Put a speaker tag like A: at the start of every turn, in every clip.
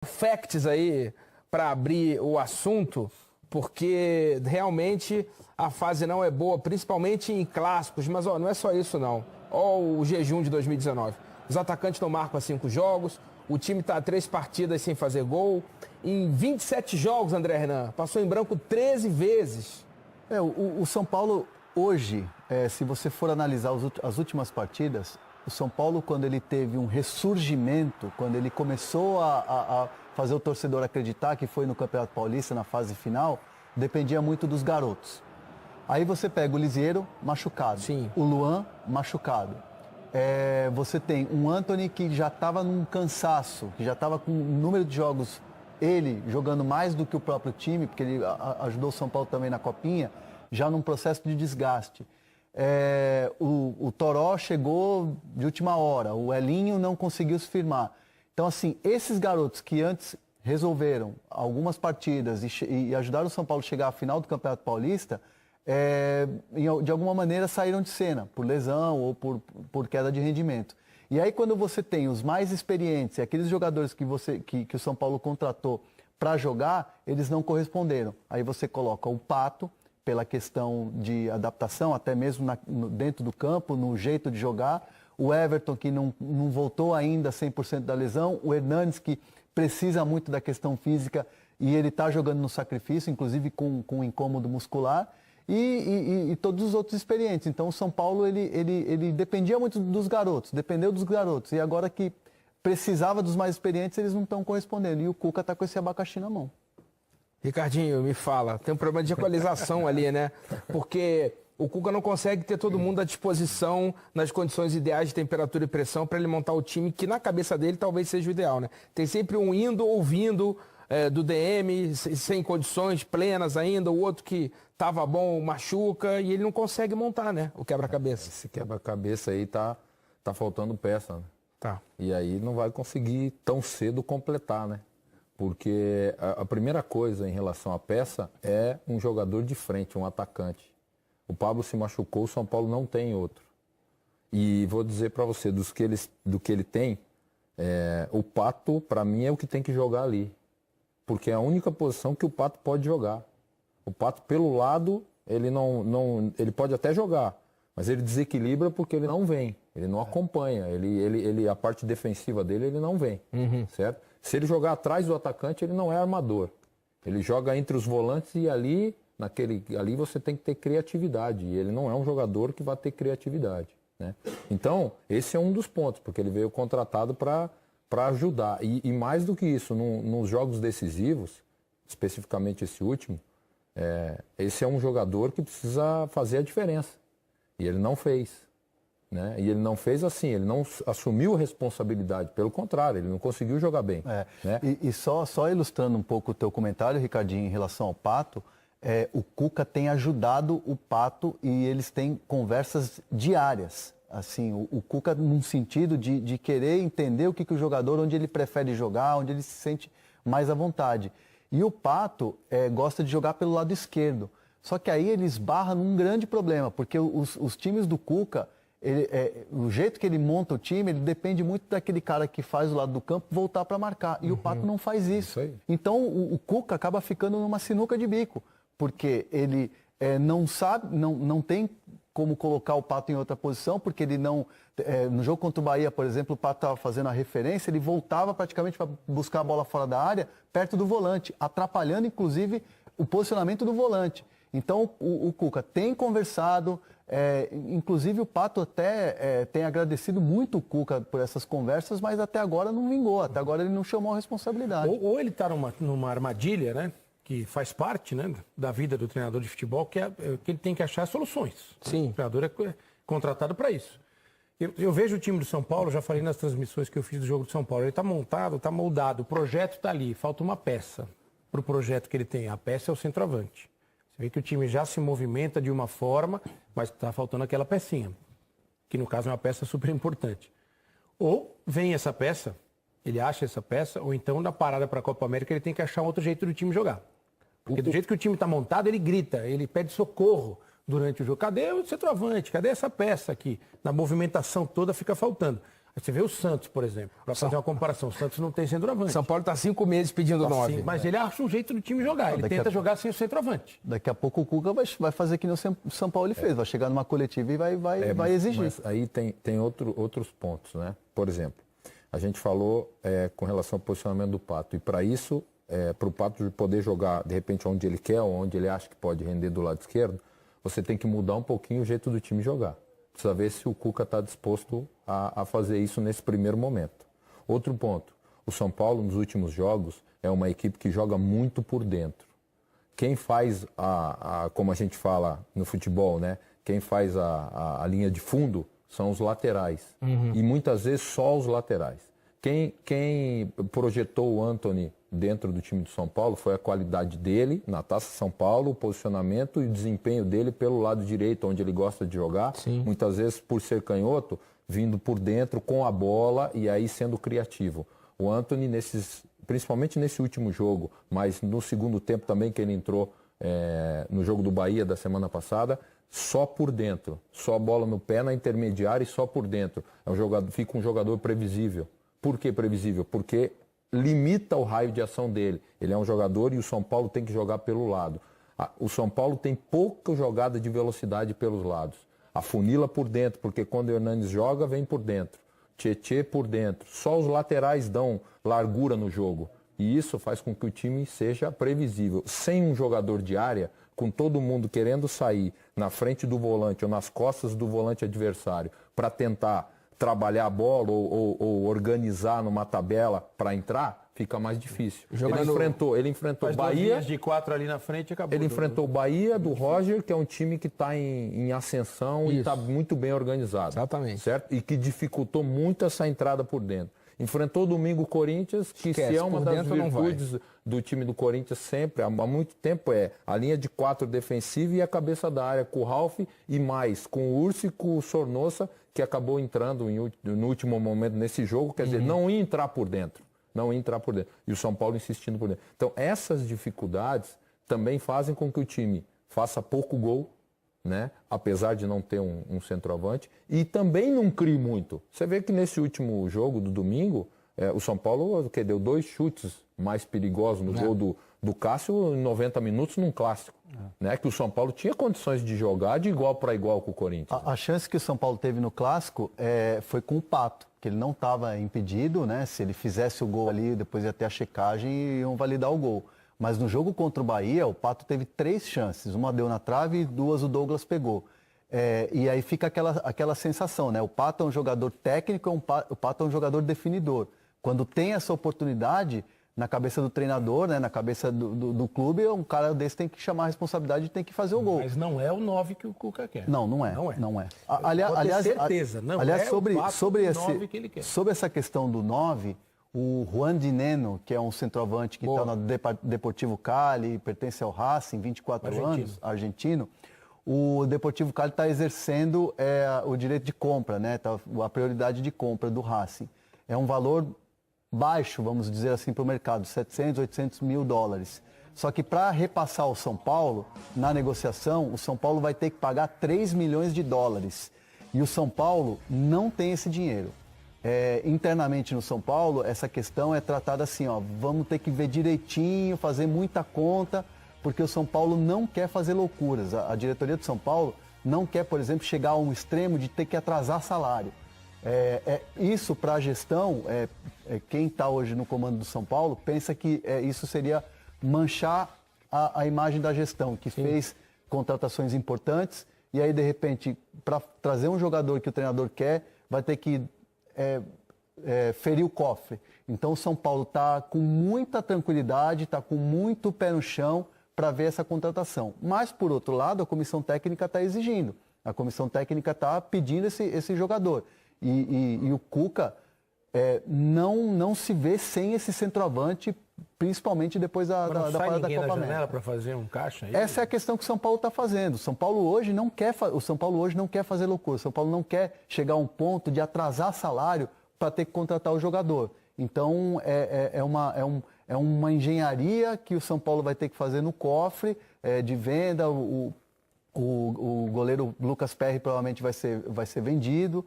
A: facts aí para abrir o assunto, porque realmente a fase não é boa, principalmente em clássicos, mas não é só isso não. O jejum de 2019. Os atacantes não marcam há 5 jogos, o time está a 3 partidas sem fazer gol. Em 27 jogos, André Hernan, passou em branco 13 vezes.
B: O São Paulo hoje, se você for analisar as últimas partidas, o São Paulo, quando ele teve um ressurgimento, quando ele começou a fazer o torcedor acreditar que foi no Campeonato Paulista, na fase final, dependia muito dos garotos. Aí você pega o Lisieiro machucado,
A: Sim.
B: O Luan machucado. Você tem um Antony que já estava num cansaço, que já estava com um número de jogos, ele jogando mais do que o próprio time, porque ele ajudou o São Paulo também na Copinha, já num processo de desgaste. O Toró chegou de última hora, o Elinho não conseguiu se firmar. Então, assim, esses garotos que antes resolveram algumas partidas e ajudaram o São Paulo a chegar à final do Campeonato Paulista, de alguma maneira saíram de cena, por lesão ou por queda de rendimento. E aí, quando você tem os mais experientes, aqueles jogadores que o São Paulo contratou para jogar, eles não corresponderam. Aí você coloca o Pato, pela questão de adaptação, até mesmo dentro do campo, no jeito de jogar. O Everton, que não voltou ainda 100% da lesão. O Hernanes, que precisa muito da questão física e ele está jogando no sacrifício, inclusive com incômodo muscular. E todos os outros experientes. Então, o São Paulo, ele dependia muito dos garotos, dependeu dos garotos. E agora que precisava dos mais experientes, eles não estão correspondendo. E o Cuca está com esse abacaxi na mão.
A: Ricardinho, me fala, tem um problema de equalização ali, né? Porque o Cuca não consegue ter todo mundo à disposição nas condições ideais de temperatura e pressão para ele montar o time que na cabeça dele talvez seja o ideal, né? Tem sempre um indo ou vindo do DM, sem condições plenas ainda, o outro que tava bom machuca e ele não consegue montar, né? O quebra-cabeça.
C: Esse quebra-cabeça aí tá faltando peça, né?
A: Tá.
C: E aí não vai conseguir tão cedo completar, né? Porque a primeira coisa em relação à peça é um jogador de frente, um atacante. O Pablo se machucou, o São Paulo não tem outro. E vou dizer para você, do que ele tem, o Pato, para mim, é o que tem que jogar ali. Porque é a única posição que o Pato pode jogar. O Pato, pelo lado, ele pode até jogar, mas ele desequilibra porque ele não vem, ele não acompanha, a parte defensiva dele, ele não vem, certo? Se ele jogar atrás do atacante, ele não é armador. Ele joga entre os volantes e ali você tem que ter criatividade. E ele não é um jogador que vai ter criatividade, né? Então, esse é um dos pontos, porque ele veio contratado para ajudar. E mais do que isso, nos jogos decisivos, especificamente esse último, esse é um jogador que precisa fazer a diferença. E ele não fez. Né? E ele não fez assim, ele não assumiu a responsabilidade, pelo contrário, ele não conseguiu jogar bem. Né?
B: E só ilustrando um pouco o teu comentário, Ricardinho, em relação ao Pato, o Cuca tem ajudado o Pato e eles têm conversas diárias. Assim, o Cuca num sentido de querer entender o que o jogador, onde ele prefere jogar, onde ele se sente mais à vontade. E o Pato gosta de jogar pelo lado esquerdo. Só que aí ele esbarra num grande problema, porque os times do Cuca, o jeito que ele monta o time, ele depende muito daquele cara que faz o lado do campo voltar para marcar. E o Pato não faz isso. Então o Cuca acaba ficando numa sinuca de bico, porque ele não sabe, não tem como colocar o Pato em outra posição, porque ele não... no jogo contra o Bahia, por exemplo, o Pato estava fazendo a referência, ele voltava praticamente para buscar a bola fora da área, perto do volante, atrapalhando inclusive o posicionamento do volante. Então o Cuca tem conversado, inclusive o Pato até tem agradecido muito o Cuca por essas conversas, mas até agora não vingou, até agora ele não chamou a responsabilidade.
D: Ou ele está numa armadilha, né? Que faz parte, né, da vida do treinador de futebol, que ele tem que achar soluções.
A: Sim.
D: O treinador é contratado para isso. Eu vejo o time do São Paulo, já falei nas transmissões que eu fiz do jogo do São Paulo, ele está montado, está moldado, o projeto está ali, falta uma peça para o projeto que ele tem. A peça é o centroavante. Você vê que o time já se movimenta de uma forma, mas está faltando aquela pecinha, que no caso é uma peça super importante. Ou vem essa peça, ele acha essa peça, ou então na parada para a Copa América ele tem que achar um outro jeito do time jogar. Porque do jeito que o time está montado, ele grita, ele pede socorro durante o jogo. Cadê o centroavante? Cadê essa peça aqui? Na movimentação toda fica faltando. Aí você vê o Santos, por exemplo, para fazer uma comparação. O Santos não tem centroavante.
A: São Paulo está 5 meses pedindo 9.
D: Mas ele acha um jeito do time jogar. Ele tenta jogar sem o centroavante.
B: Daqui a pouco o Cuca vai fazer que nem o São Paulo ele fez. Vai chegar numa coletiva e vai exigir.
C: Mas aí tem outros pontos, né? Por exemplo, a gente falou com relação ao posicionamento do Pato. E para isso, para o Pato poder jogar, de repente, onde ele quer, ou onde ele acha que pode render do lado esquerdo, você tem que mudar um pouquinho o jeito do time jogar. Precisa ver se o Cuca está disposto a fazer isso nesse primeiro momento. Outro ponto, o São Paulo nos últimos jogos é uma equipe que joga muito por dentro. Quem faz, como a gente fala no futebol, né? Quem faz a linha de fundo são os laterais. E muitas vezes só os laterais. Quem projetou o Antony dentro do time do São Paulo foi a qualidade dele na Taça São Paulo, o posicionamento e o desempenho dele pelo lado direito, onde ele gosta de jogar. Sim. Muitas vezes, por ser canhoto, vindo por dentro com a bola e aí sendo criativo. O Antony, principalmente nesse último jogo, mas no segundo tempo também que ele entrou no jogo do Bahia da semana passada, só por dentro. Só bola no pé na intermediária e só por dentro. Fica um jogador previsível. Por que previsível? Porque limita o raio de ação dele. Ele é um jogador e o São Paulo tem que jogar pelo lado. O São Paulo tem pouca jogada de velocidade pelos lados. Afunila por dentro, porque quando o Hernanes joga, vem por dentro. Tietê por dentro. Só os laterais dão largura no jogo. E isso faz com que o time seja previsível. Sem um jogador de área, com todo mundo querendo sair na frente do volante ou nas costas do volante adversário para tentar trabalhar a bola ou organizar numa tabela para entrar, fica mais difícil. Ele enfrentou o Bahia
D: de 4 ali na frente, acabou.
C: Ele enfrentou o Bahia do Roger, que é um time que está em ascensão e está muito bem organizado.
A: Exatamente.
C: Certo? E que dificultou muito essa entrada por dentro. Enfrentou domingo o Corinthians, que se é uma das virtudes do time do Corinthians sempre, há muito tempo, a linha de 4 defensiva e a cabeça da área com o Ralf e mais, com o Urso e com o Sornosa, que acabou entrando no último momento nesse jogo, quer dizer, não ia entrar por dentro. Não ia entrar por dentro. E o São Paulo insistindo por dentro. Então, essas dificuldades também fazem com que o time faça pouco gol, né? Apesar de não ter um centroavante, e também não crie muito. Você vê que nesse último jogo do domingo, o São Paulo deu 2 chutes mais perigosos no gol do Cássio em 90 minutos num clássico. Né? Que o São Paulo tinha condições de jogar de igual para igual com o Corinthians.
B: A chance que o São Paulo teve no clássico foi com o Pato, que ele não estava impedido, né? Se ele fizesse o gol ali, depois ia ter a checagem e iam validar o gol. Mas no jogo contra o Bahia, o Pato teve 3 chances. Uma deu na trave e 2 o Douglas pegou. E aí fica aquela sensação, né? O Pato é um jogador técnico, o Pato é um jogador definidor. Quando tem essa oportunidade, na cabeça do treinador, né? Na cabeça do clube, um cara desse tem que chamar a responsabilidade e tem que fazer o gol.
D: Mas não é o 9 que o Cuca quer.
B: Não é.
D: Aliás, certeza. Não
B: aliás,
D: é
B: sobre
D: o 9 que ele quer.
B: Sobre essa questão do 9... O Juan Dineno, que é um centroavante que está no Deportivo Cali, pertence ao Racing, 24 anos, argentino. O Deportivo Cali está exercendo o direito de compra, né? A prioridade de compra do Racing. É um valor baixo, vamos dizer assim, para o mercado, 700, 800 mil dólares. Só que para repassar ao São Paulo, na negociação, o São Paulo vai ter que pagar 3 milhões de dólares. E o São Paulo não tem esse dinheiro. Internamente no São Paulo, essa questão é tratada assim, vamos ter que ver direitinho, fazer muita conta, porque o São Paulo não quer fazer loucuras. A diretoria do São Paulo não quer, por exemplo, chegar a um extremo de ter que atrasar salário. Isso para a gestão, quem está hoje no comando do São Paulo, pensa que isso seria manchar a imagem da gestão, que fez contratações importantes, e aí, de repente, para trazer um jogador que o treinador quer, vai ter que ferir o cofre. Então o São Paulo está com muita tranquilidade, está com muito pé no chão para ver essa contratação. Mas, por outro lado, a comissão técnica está exigindo. A comissão técnica está pedindo esse jogador. E o Cuca não se vê sem esse centroavante, principalmente depois da parada da Copa América.
D: Para fazer um caixa?
B: Essa é a questão que o São Paulo está fazendo. O São Paulo hoje não quer fazer loucura. O São Paulo não quer chegar a um ponto de atrasar salário para ter que contratar o jogador. Então é uma engenharia que o São Paulo vai ter que fazer no cofre de venda. O goleiro Lucas Perry provavelmente vai ser vendido.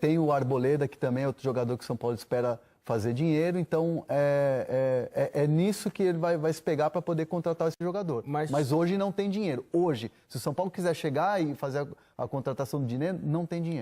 B: Tem o Arboleda, que também é outro jogador que o São Paulo espera fazer dinheiro. Então, é nisso que ele vai se pegar para poder contratar esse jogador. Mas hoje não tem dinheiro. Hoje, se o São Paulo quiser chegar e fazer a contratação do dinheiro, não tem dinheiro.